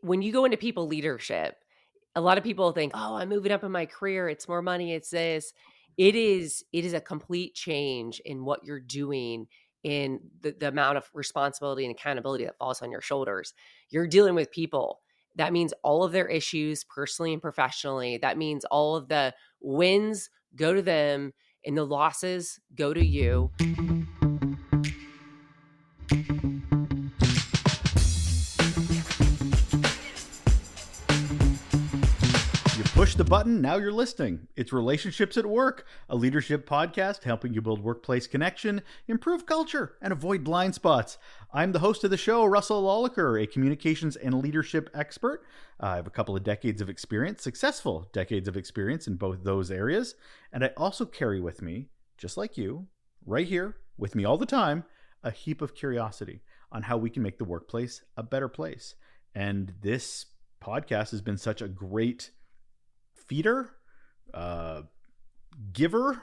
when you go into people leadership, a lot of people think, "Oh, I'm moving up in my career. It's more money. It's this." It is a complete change in what you're doing in the amount of responsibility and accountability that falls on your shoulders. You're dealing with people. That means all of their issues personally and professionally. That means all of the wins go to them and the losses go to you. You push the button, now you're listening. It's Relationships at Work, a leadership podcast helping you build workplace connection, improve culture, and avoid blind spots. I'm the host of the show, Russel Lolacher, a communications and leadership expert. I have a couple of decades of experience, successful decades of experience in both those areas. And I also carry with me, just like you, right here with me all the time, a heap of curiosity on how we can make the workplace a better place. And this podcast has been such a great feeder, giver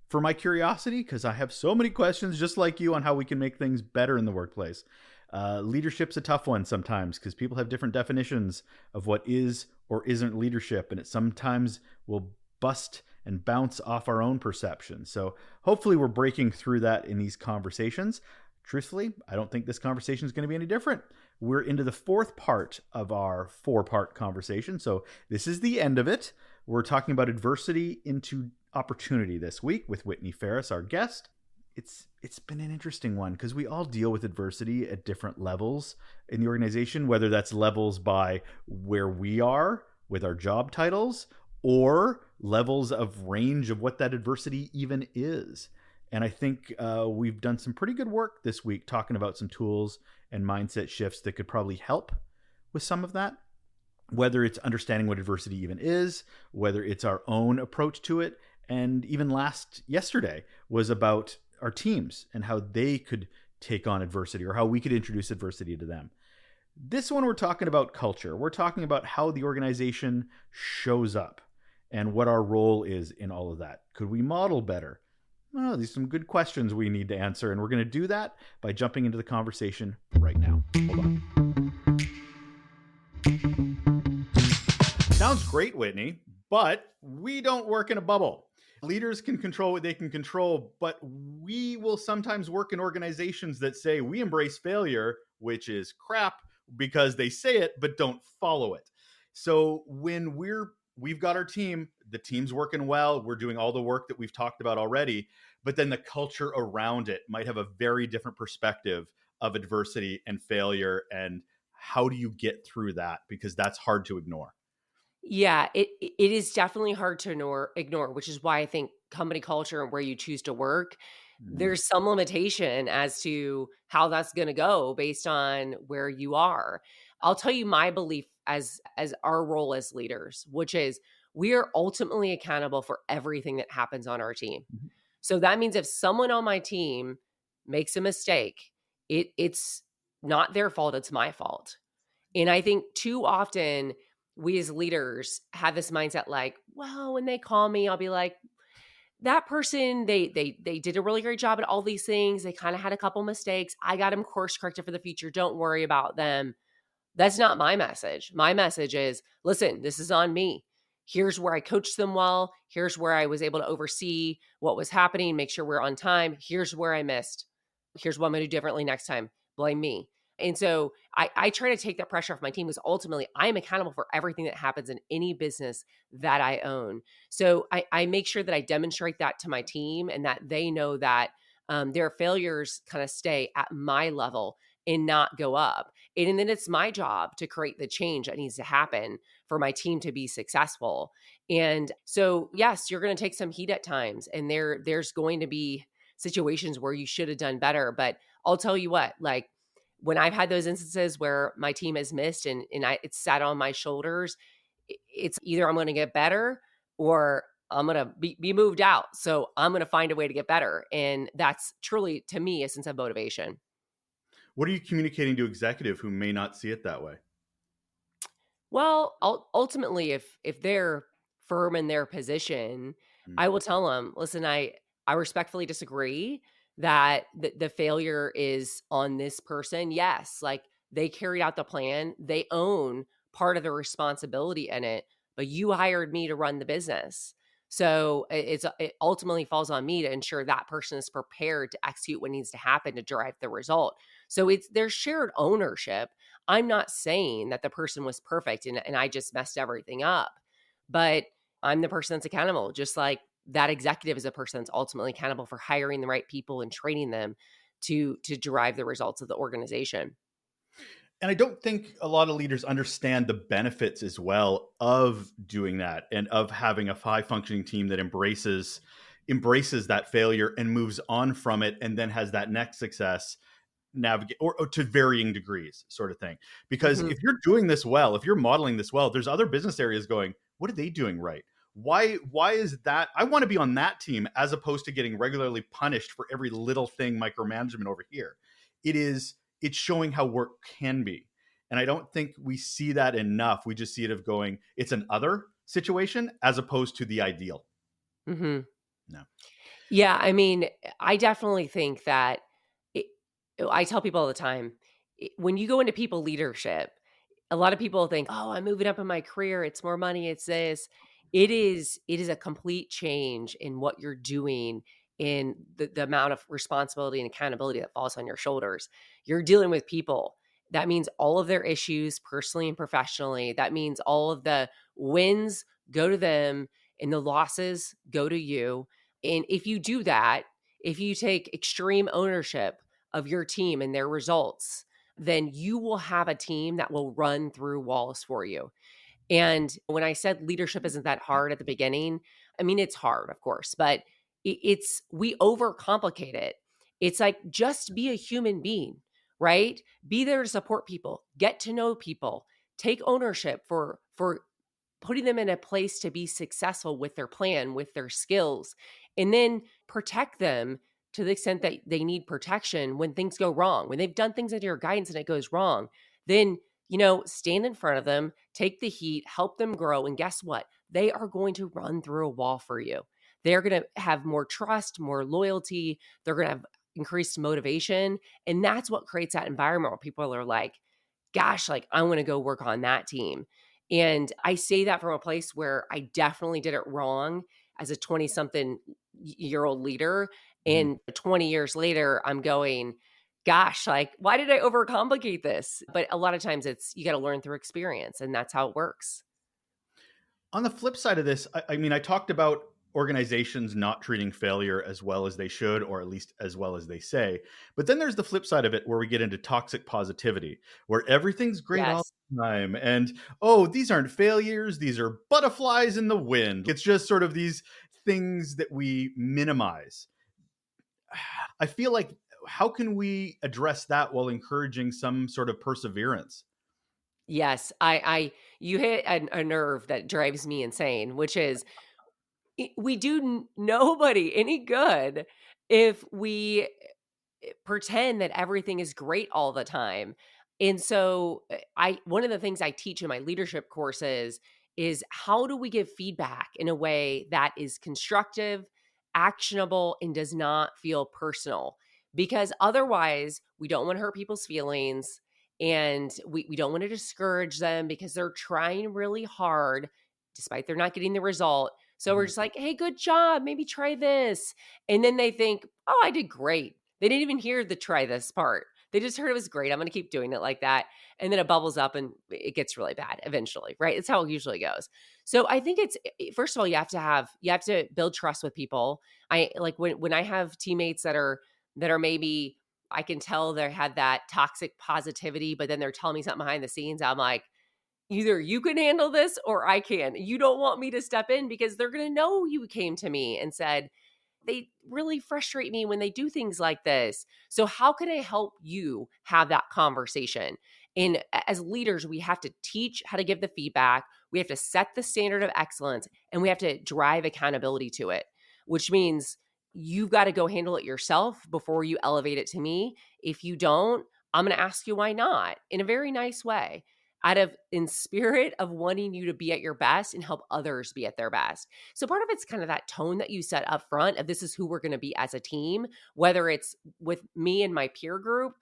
for my curiosity, because I have so many questions just like you on how we can make things better in the workplace. Leadership's a tough one sometimes because people have different definitions of what is or isn't leadership, and it sometimes will bust and bounce off our own perception. So hopefully we're breaking through that in these conversations. Truthfully, I don't think this conversation is going to be any different. We're into the fourth part of our four-part conversation. So this is the end of it. We're talking about adversity into opportunity this week with Whitney Faires, our guest. It's been an interesting one because we all deal with adversity at different levels in the organization, whether that's levels by where we are with our job titles or levels of range of what that adversity even is. And I think we've done some pretty good work this week talking about some tools and mindset shifts that could probably help with some of that, whether it's understanding what adversity even is, whether it's our own approach to it. And even yesterday was about our teams and how they could take on adversity or how we could introduce adversity to them. This one, we're talking about culture. We're talking about how the organization shows up and what our role is in all of that. Could we model better? Oh, these are some good questions we need to answer, and we're going to do that by jumping into the conversation right now. Hold on. Sounds great, Whitney, but we don't work in a bubble. Leaders can control what they can control, but we will sometimes work in organizations that say we embrace failure, which is crap because they say it but don't follow it. So when we've got our team, the team's working well, we're doing all the work that we've talked about already, but then the culture around it might have a very different perspective of adversity and failure. And how do you get through that? Because that's hard to ignore. Yeah, it is definitely hard to ignore, which is why I think company culture and where you choose to work, there's some limitation as to how that's going to go based on where you are. I'll tell you my belief as our role as leaders, which is we are ultimately accountable for everything that happens on our team. Mhm. So that means if someone on my team makes a mistake, it's not their fault, it's my fault. And I think too often we as leaders have this mindset like, well, when they call me, I'll be like, that person, they did a really great job at all these things. They kind of had a couple mistakes. I got them course corrected for the future. Don't worry about them. That's not my message. My message is, listen, this is on me. Here's where I coached them well. Here's where I was able to oversee what was happening, make sure we're on time. Here's where I missed. Here's what I'm going to do differently next time. Blame me. And so I try to take that pressure off my team because ultimately I am accountable for everything that happens in any business that I own. So I make sure that I demonstrate that to my team and that they know that their failures kind of stay at my level and not go up. And then it's my job to create the change that needs to happen for my team to be successful. And so, yes, you're going to take some heat at times, and there's going to be situations where you should have done better. But I'll tell you what, like when I've had those instances where my team has missed and it's sat on my shoulders, it's either I'm going to get better or I'm going to be moved out. So I'm going to find a way to get better. And that's truly, to me, a sense of motivation. What are you communicating to executive who may not see it that way? Well, ultimately, if they're firm in their position, I will tell them, listen, I respectfully disagree that the failure is on this person. Yes, like they carried out the plan. They own part of the responsibility in it, but you hired me to run the business. So it ultimately falls on me to ensure that person is prepared to execute what needs to happen to drive the result. So there's shared ownership. I'm not saying that the person was perfect and I just messed everything up, but I'm the person that's accountable, just like that executive is a person that's ultimately accountable for hiring the right people and training them to drive the results of the organization. And I don't think a lot of leaders understand the benefits as well of doing that and of having a high functioning team that embraces that failure and moves on from it and then has that next success navigate or to varying degrees sort of thing. Because Mhm. if you're doing this well, if you're modeling this well, there's other business areas going, what are they doing right? Why is that? I want to be on that team as opposed to getting regularly punished for every little thing, micromanagement over here. It's showing how work can be. And I don't think we see that enough. We just see it of going, it's an other situation as opposed to the ideal. Mhm. No. Yeah, I mean, I definitely think that it I tell people all the time, when you go into people leadership, a lot of people think, "Oh, I'm moving up in my career, it's more money, it's this." It is a complete change in what you're doing, in the amount of responsibility and accountability that falls on your shoulders. You're dealing with people. That means all of their issues, personally and professionally. That means all of the wins go to them and the losses go to you. And if you do that, if you take extreme ownership of your team and their results, then you will have a team that will run through walls for you. And when I said leadership isn't that hard at the beginning, I mean, it's hard, of course, but we overcomplicate it. It's like just be a human being, right? Be there to support people, get to know people, take ownership for putting them in a place to be successful with their plan, with their skills, and then protect them to the extent that they need protection when things go wrong. When they've done things under your guidance and it goes wrong, then, stand in front of them, take the heat, help them grow. And guess what? They are going to run through a wall for you. They're going to have more trust, more loyalty. They're going to have increased motivation. And that's what creates that environment where people are like, gosh, like I want to go work on that team. And I say that from a place where I definitely did it wrong as a 20 something year old leader. Mhm. And 20 years later, I'm going, gosh, like, why did I overcomplicate this? But a lot of times you got to learn through experience, and that's how it works. On the flip side of this, I mean, I talked about organizations not treating failure as well as they should, or at least as well as they say. But then there's the flip side of it where we get into toxic positivity, where everything's great all Yes. the time. And, oh, these aren't failures, these are butterflies in the wind. It's just sort of these things that we minimize. I feel like, how can we address that while encouraging some sort of perseverance? Yes. You hit a nerve that drives me insane, which is we do nobody any good if we pretend that everything is great all the time. And so I one of the things I teach in my leadership courses is how do we give feedback in a way that is constructive, actionable, and does not feel personal? Because otherwise, we don't want to hurt people's feelings and we don't want to discourage them because they're trying really hard despite they're not getting the result. So we're Mhm. just like, hey, good job. Maybe try this. And then they think, oh, I did great. They didn't even hear the try this part. They just heard it was great. I'm going to keep doing it like that. And then it bubbles up and it gets really bad eventually, right? It's how it usually goes. So I think first of all, you have to build trust with people. I like when I have teammates that are maybe I can tell they had that toxic positivity, but then they're telling me something behind the scenes. I'm like, either you can handle this or I can. You don't want me to step in because they're going to know you came to me and said, they really frustrate me when they do things like this. So, how can I help you have that conversation? And as leaders, we have to teach how to give the feedback. We have to set the standard of excellence and we have to drive accountability to it, which means you've got to go handle it yourself before you elevate it to me. If you don't, I'm going to ask you why not in a very nice way, out of in spirit of wanting you to be at your best and help others be at their best. So part of it's kind of that tone that you set up front of this is who we're going to be as a team, whether it's with me and my peer group,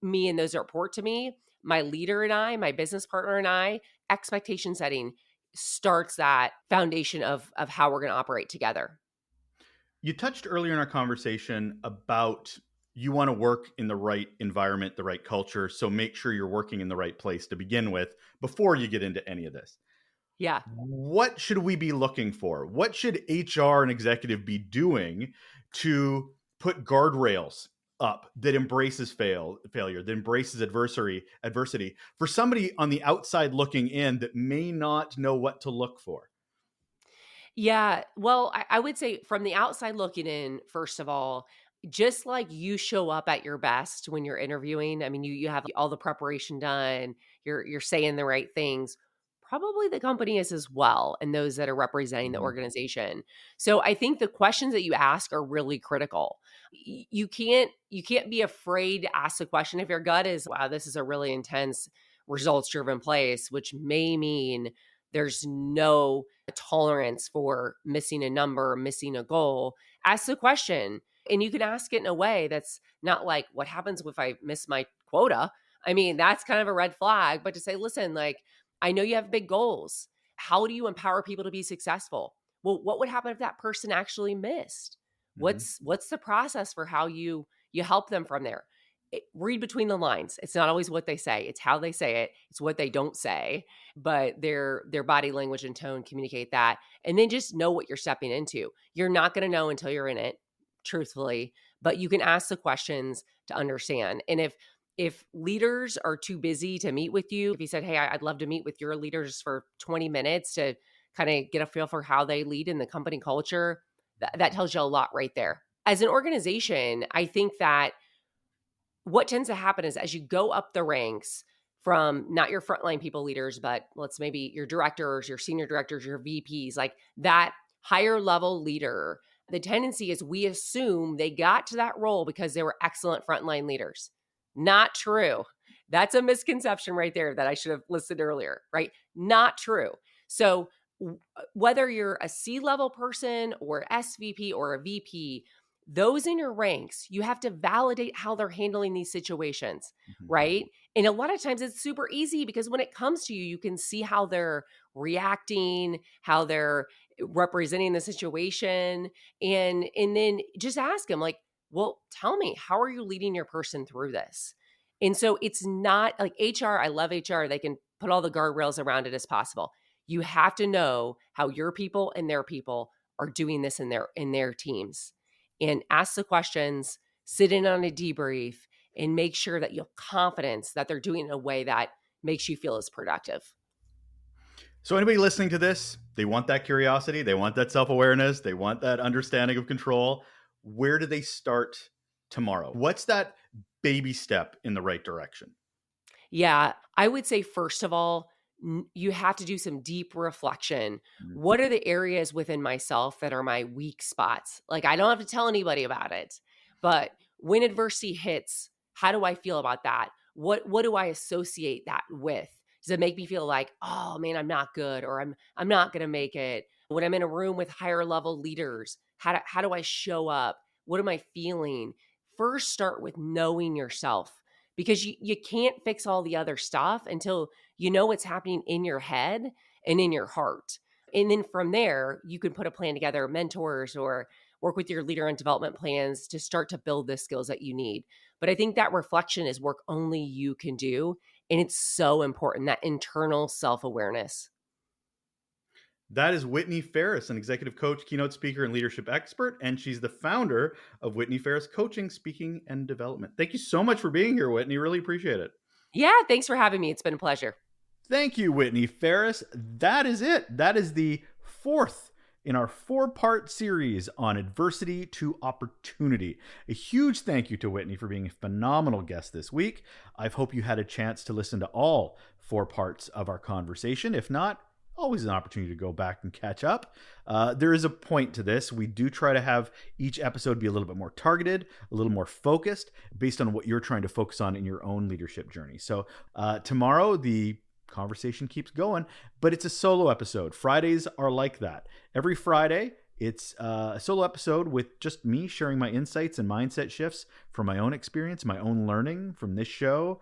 me and those that report to me, my leader and I, my business partner and I, expectation setting starts that foundation of how we're going to operate together. You touched earlier in our conversation about you want to work in the right environment, the right culture. So make sure you're working in the right place to begin with before you get into any of this. Yeah. What should we be looking for? What should HR and executive be doing to put guardrails up that embraces failure, that embraces adversity for somebody on the outside looking in that may not know what to look for? Yeah. Well, I would say from the outside looking in, first of all, just like you show up at your best when you're interviewing. I mean, you have all the preparation done, you're saying the right things. Probably the company is as well, and those that are representing the Mhm. organization. So I think the questions that you ask are really critical. You can't be afraid to ask the question if your gut is, wow, this is a really intense results driven place, which may mean there's no tolerance for missing a number, missing a goal. Ask the question. And you can ask it in a way that's not like, what happens if I miss my quota? I mean, that's kind of a red flag, but to say, listen, like, I know you have big goals. How do you empower people to be successful? Well, what would happen if that person actually missed? Mhm. What's the process for how you help them from there? Read between the lines. It's not always what they say. It's how they say it. It's what they don't say, but their body language and tone communicate that. And then just know what you're stepping into. You're not going to know until you're in it, truthfully, but you can ask the questions to understand. And if leaders are too busy to meet with you, if you said, "Hey, I'd love to meet with your leaders for 20 minutes to kind of get a feel for how they lead in the company culture," that tells you a lot right there. As an organization, I think that what tends to happen is as you go up the ranks from not your frontline people leaders, but let's maybe your directors, your senior directors, your VPs, like that higher level leader, the tendency is we assume they got to that role because they were excellent frontline leaders. Not true. That's a misconception right there that I should have listed earlier, right? Not true. So, whether you're a C level person or SVP or a VP, those in your ranks, you have to validate how they're handling these situations, Mhm. right? And a lot of times it's super easy because when it comes to you, you can see how they're reacting, how they're representing the situation, and then just ask them like, "Well, tell me, how are you leading your person through this?" And so it's not like HR, I love HR, they can put all the guardrails around it as possible. You have to know how your people and their people are doing this in their teams and ask the questions, sit in on a debrief, and make sure that you have confidence that they're doing it in a way that makes you feel as productive. So, anybody listening to this, they want that curiosity, they want that self awareness, they want that understanding of control. Where do they start tomorrow? What's that baby step in the right direction? Yeah, I would say, first of all, you have to do some deep reflection. Mhm. What are the areas within myself that are my weak spots? Like, I don't have to tell anybody about it, but when adversity hits, how do I feel about that? What do I associate that with? Does it make me feel like, oh man, I'm not good, or I'm not gonna make it? When I'm in a room with higher level leaders, how do I show up? What am I feeling? First, start with knowing yourself because you can't fix all the other stuff until you know what's happening in your head and in your heart. And then from there, you can put a plan together, mentors, or work with your leader on development plans to start to build the skills that you need. But I think that reflection is work only you can do. And it's so important, that internal self awareness. That is Whitney Faires, an executive coach, keynote speaker, and leadership expert. And she's the founder of Whitney Faires Coaching, Speaking, and Development. Thank you so much for being here, Whitney. Really appreciate it. Yeah, thanks for having me. It's been a pleasure. Thank you, Whitney Faires. That is it. That is the fourth in our 4-part series on adversity to opportunity. A huge thank you to Whitney for being a phenomenal guest this week. I hope you had a chance to listen to all 4 parts of our conversation. If not, always an opportunity to go back and catch up. There is a point to this. We do try to have each episode be a little bit more targeted, a little more focused, based on what you're trying to focus on in your own leadership journey. So tomorrow, the conversation keeps going, but it's a solo episode. Fridays are like that. Every Friday, It's a solo episode with just me sharing my insights and mindset shifts from my own experience, my own learning from this show,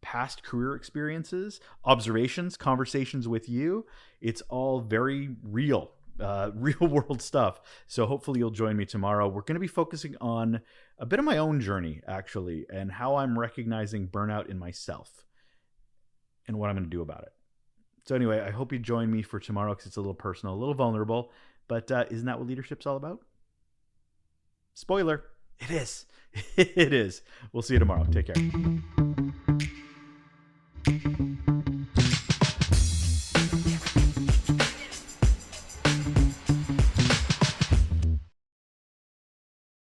past career experiences, observations, conversations with you. It's all very real, real world stuff. So hopefully you'll join me tomorrow. We're going to be focusing on a bit of my own journey, actually, and how I'm recognizing burnout in myself and what I'm going to do about it. So anyway, I hope you join me for tomorrow because it's a little personal, a little vulnerable, but isn't that what leadership's all about? Spoiler, it is. It is. We'll see you tomorrow. Take care.